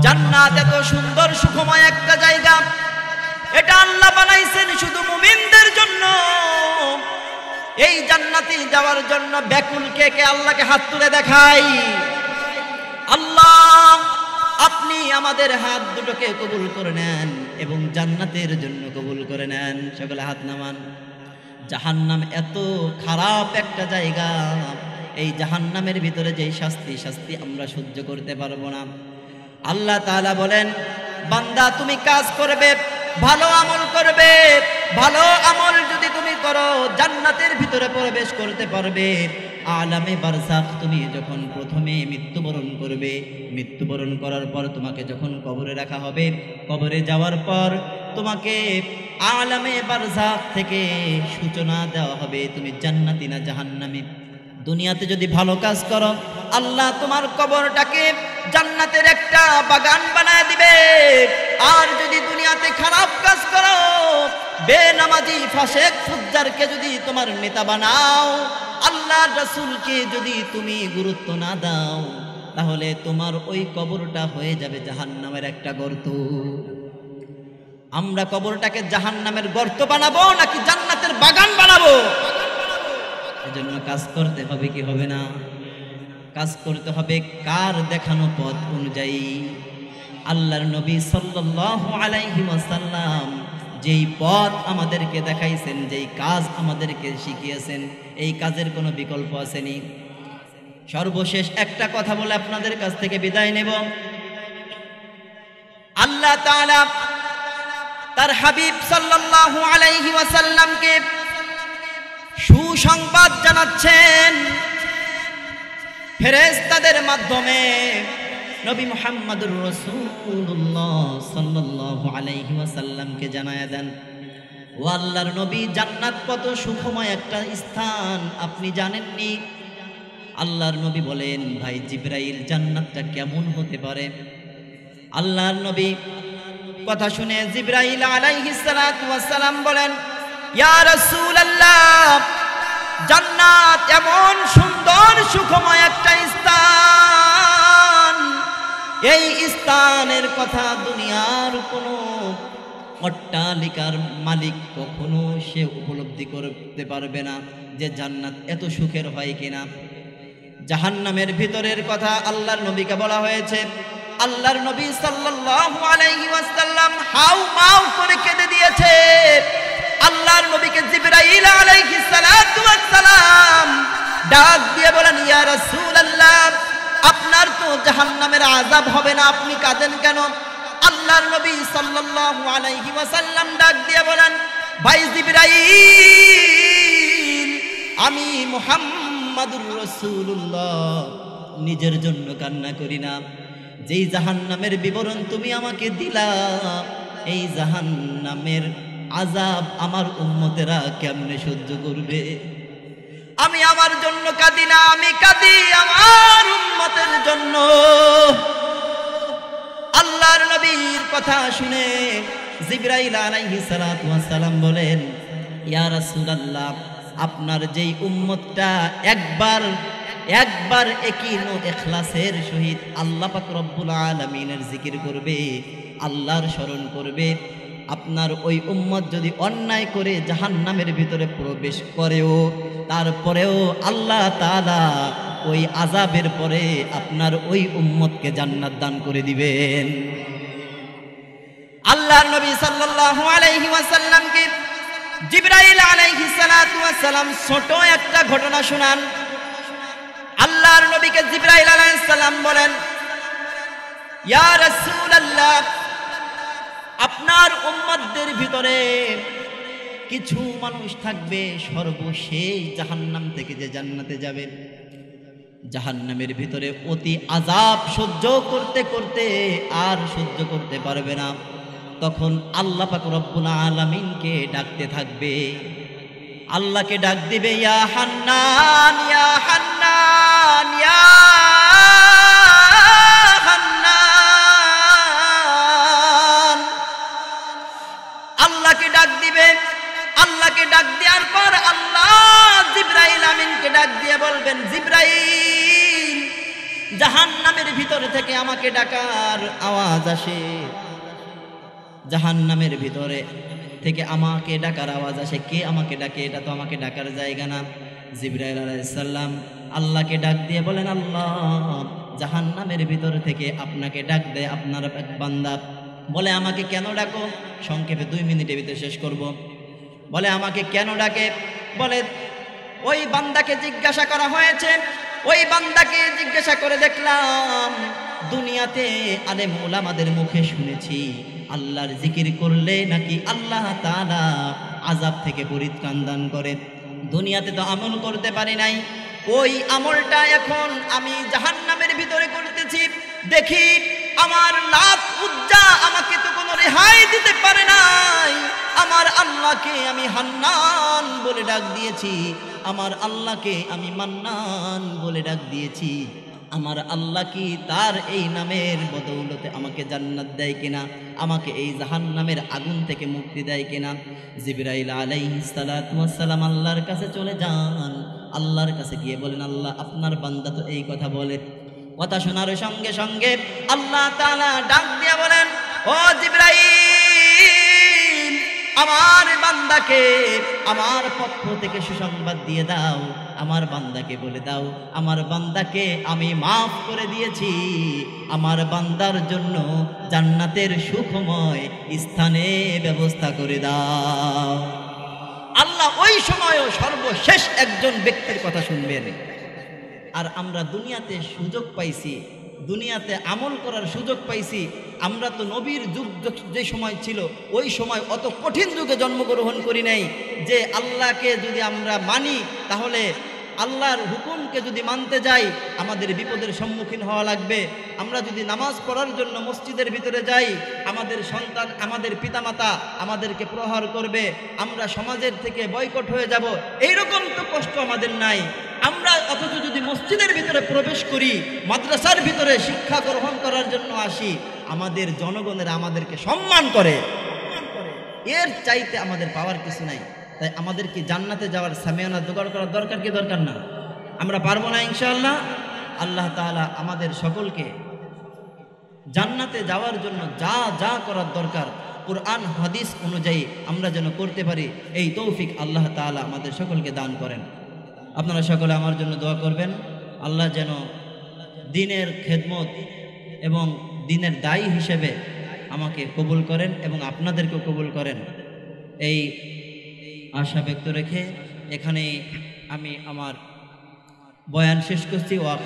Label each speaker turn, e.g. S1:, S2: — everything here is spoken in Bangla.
S1: জান্নাত এত সুন্দর সুখময় একটা জায়গা, এটা আল্লাহ বানাইছেন শুধু মুমিনদের জন্য। এই জান্নাতে যাওয়ার জন্য ব্যাকুল কে কে আল্লাহকে হাত তুলে দেখাই। আল্লাহ, আপনি আমাদের হাত দুটোকে কবুল করে নেন এবং জান্নাতের জন্য কবুল করে নেন। সকলে হাত নামান। জাহান্নাম এত খারাপ একটা জায়গা, এই জাহান্নামের ভিতরে যেই শাস্তি আমরা সহ্য করতে পারবো না। আল্লাহ তাআলা বলেন, বান্দা তুমি কাজ করবে, ভালো আমল করবে, ভালো আমল যদি তুমি করো জান্নাতের ভিতরে প্রবেশ করতে পারবে। আলামে বারজাখ তুমি যখন প্রথমে মৃত্যুবরণ করবে, মৃত্যুবরণ করার পর তোমাকে যখন কবরে রাখা হবে, কবরে যাওয়ার পর তোমাকে আলামে বারজাখ থেকে সূচনা দেওয়া হবে তুমি জান্নাতি না জাহান্নামী। দুনিয়াতে যদি ভালো কাজ করো আল্লাহ তোমার কবরটাকে জান্নাতের একটা বাগান বানায় দিবে। আর যদি দুনিয়াতে খারাপ কাজ করো, বেনামাজি ফাসেক ফুজ্জারকে যদি তোমার নেতা বানাও, আল্লাহর রাসূলকে যদি তুমি গুরুত্ব না দাও, তাহলে তোমার ওই কবরটা হয়ে যাবে জাহান্নামের একটা গর্ত। আমরা কবরটাকে জাহান্নামের গর্ত বানাবো নাকি জান্নাতের বাগান বানাবো? এজন্য কাজ করতে হবে কি হবে না? কাজ করতে হবে কার দেখানো পথ অনুযায়ী। আল্লাহর নবী সাল্লাল্লাহু আলাইহি ওয়াসাল্লাম যেই পথ আমাদেরকে দেখাইছেন, যেই কাজ আমাদেরকে শিখিয়েছেন, এই কাজের কোনো বিকল্প আসেনি। সর্বশেষ একটা কথা বলে আপনাদের কাছ থেকে বিদায় নেব। আল্লাহ তাআলা তার হাবিব সাল্লাল্লাহু আলাইহি ওয়াসাল্লামকে সুসংবাদ জানাচ্ছেন ফেরেশতাদের মাধ্যমে। নবী মুহাম্মদুর রাসূলুল্লাহ সাল্লাল্লাহু আলাইহি ওয়াসাল্লামকে জানায়া দেন, ও আল্লাহর নবী, জান্নাত কত সুখময় একটা স্থান আপনি জানেননি? আল্লাহর নবী বলেন, ভাই জিবরাইল, জান্নাতটা কেমন হতে পারে? আল্লাহর নবী কথা শুনে জিবরাইল আলাইহিস সালাতু ওয়াস সালাম বলেন, ইয়া রাসূলুল্লাহ, জান্নাত এমন সুন্দর সুখময় একটা স্থান, এই স্থানের কথা দুনিয়ার কোনো অট্টালিকার মালিক কখনো সে উপলব্ধি করতে পারবে না যে জান্নাত এত সুখের হয় কিনা। জাহান্নামের ভিতরের কথা আল্লাহর নবীকে বলা হয়েছে। আল্লাহর নবী সাল্লাল্লাহু আলাইহি ওয়াসাল্লাম হাউ মাউ করে কেঁদে দিয়েছে। আল্লাহর নবীকে জিবরাইল আলাইহিস সালাতু ওয়াস সালাম ডাক দিয়ে বলেন, ইয়া রাসূলুল্লাহ, আপনার তো জাহান্নামের আযাব হবে না, আপনি কাঁদেন কেন? আল্লাহর নবী সাল্লাল্লাহু আলাইহি ওয়াসাল্লাম ডাক দিয়ে বলেন, ভাই জিবরাইল, আমি মুহাম্মাদুর রাসূলুল্লাহ নিজের জন্য কান্না করি না। যেই জাহান্নামের বিবরণ তুমি আমাকে দিলা, এই জাহান্নামের আযাব আমার উম্মতেরা কেমনে সহ্য করবে? আমি আমার জন্য কাঁদি না, আমি কাঁদি আমার উম্মতের জন্য। আল্লাহর নবীর কথা শুনে জিবরাইল আলাইহিস সালাতু ওয়াস সালাম বলেন, ইয়া রাসূলুল্লাহ, আপনার যেই উম্মতটা একবার একিন ও ইখলাসের সহিত আল্লাহ পাক রব্বুল আলামিনের জিকির করবে, আল্লাহর স্মরণ করবে, আপনার ওই উম্মত যদি অন্যায় করে জাহান্নামের ভিতরে প্রবেশ করেও, তারপরেও আল্লাহ তাআলা ওই আযাবের পরে আপনার ওই উম্মতকে জান্নাত দান করে দিবেন। আল্লাহর নবী সাল্লাল্লাহু আলাইহি ওয়াসাল্লামকে জিবরাইল আলাইহিস সালাতু ওয়াস সালাম ছোট একটা ঘটনা শোনান। আল্লাহর নবীকে জিবরাইল আলাইহিস সালাম বলেন, ইয়া রাসূলুল্লাহ, আপনার উম্মতদের ভিতরে কিছু মানুষ থাকবে সর্বশেষ জাহান্নাম থেকে যে জান্নাতে যাবে, জাহান্নামের ভিতরে অতি আযাব সহ্য করতে করতে আর সহ্য করতে পারবে না। তখন আল্লাহ পাক রব্বুল আলামিনকে ডাকতে থাকবে, আল্লাহকে ডাক দিবে, ইয়া হান্নান, ইয়া হান্নান, ইয়া হান্নান। আল্লাহকে ডাক দিবে। আল্লাহকে ডাক দেওয়ার পর আল্লাহ জিবরাইল আমিনকে ডাক দিয়ে বলবেন, জিবরাইল, জাহান্নামের ভিতর থেকে আমাকে ডাকার আওয়াজ আসে, জাহান্নামের ভিতরে থেকে আমাকে ডাকার আওয়াজ আসে। কে আমাকে ডাকে? এটা তো আমাকে ডাকার জায়গা না। জিবরাইল আলাইহিস সালাম আল্লাহকে ডাক দিয়ে বলেন, আল্লাহ, জাহান্নামের ভিতর থেকে আপনাকে ডাক দেয় আপনার এক বান্দা। বলে, আমাকে কেন ডাকো? সংক্ষেপে 2 মিনিটের ভিতরে শেষ করব। বলে, আমাকে কেন ডাকে? বলে, ওই বান্দাকে জিজ্ঞাসা করা হয়েছে। ওই বান্দাকে জিজ্ঞাসা করে দেখলাম, দুনিয়াতে আলেম ওলামাদের মুখে শুনেছি আল্লাহর জিকির করলে নাকি আল্লাহ তাআলা আযাব থেকে পরিত্রাণ দান করে। দুনিয়াতে তো আমল করতে পারি নাই, ওই আমলটা এখন আমি জাহান্নামের ভিতরে করতেছি। দেখি আমার লাত উজ্জা আমাকে তো কোনো রেহাই দিতে পারে নাই। আমার আল্লাহকে আমি হান্নান বলে ডাক দিয়েছি, আমার আল্লাহকে আমি মান্নান বলে ডাক দিয়েছি। আমার আল্লাহ কি তার এই নামের বদৌলতে আমাকে জান্নাত দেয় কিনা, আমাকে এই জাহান্নামের আগুন থেকে মুক্তি দেয় কিনা? জিবরাইল আলাইহিস সালাতু ওয়াস সালাম আল্লাহর কাছে চলে যান। আল্লাহর কাছে গিয়ে বলেন, আল্লাহ, আপনার বান্দা তো এই কথা বলে। কথা শোনার সঙ্গে সঙ্গে আল্লাহ তাআলা ডাক দিয়ে বলেন, ও জিবরাইল, আমার বান্দাকে আমার পক্ষ থেকে সুসংবাদ দিয়ে দাও, আমার বান্দাকে বলে দাও, আমার বান্দাকে আমি মাফ করে দিয়েছি, আমার বান্দার জন্য জান্নাতের সুখময় স্থানে ব্যবস্থা করে দাও। আল্লাহ ওই সময়ও সর্বশেষ একজন ব্যক্তির কথা শুনবেন। আর আমরা দুনিয়াতে সুযোগ পাইছি, দুনিয়াতে আমল করার সুযোগ পাইছি। আমরা তো নবীর যুগ যে সময় ছিল ওই সময় অত কঠিন যুগে জন্মগ্রহণ করি নাই যে আল্লাহকে যদি আমরা মানি তাহলে আল্লাহর হুকুমকে যদি মানতে যাই আমাদের বিপদের সম্মুখীন হওয়া লাগবে। আমরা যদি নামাজ পড়ার জন্য মসজিদের ভিতরে যাই, আমাদের সন্তান, আমাদের পিতামাতা আমাদেরকে প্রহার করবে, আমরা সমাজের থেকে বয়কট হয়ে যাব। এইরকম তো কষ্ট আমাদের নাই। আমরা অথচ যদি মসজিদের ভিতরে প্রবেশ করি, মাদ্রাসার ভিতরে শিক্ষা গ্রহণ করার জন্য আসি, আমাদের জনগণেরা আমাদেরকে সম্মান করে। এর চাইতে আমাদের পাওয়ার কিছু নাই। তাই আমাদের কি জান্নাতে যাওয়ার সামিয়ানা জোগাড় করার দরকার কি দরকার না? আমরা পারবো না ইনশাআল্লাহ। আল্লাহ তাআলা আমাদের সকলকে জান্নাতে যাওয়ার জন্য যা যা করার দরকার কুরআন হাদিস অনুযায়ী আমরা যেন করতে পারি, এই তৌফিক আল্লাহ তাআলা আমাদের সকলকে দান করেন। আপনারা সকলে আমার জন্য দোয়া করবেন, আল্লাহ যেন দ্বীনের খেদমত এবং দ্বীনের দায়ী হিসেবে আমাকে কবুল করেন এবং আপনাদেরকেও কবুল করেন। এই আশা ব্যক্ত রেখে এখানে আমি আমার বয়ান শেষ করছি।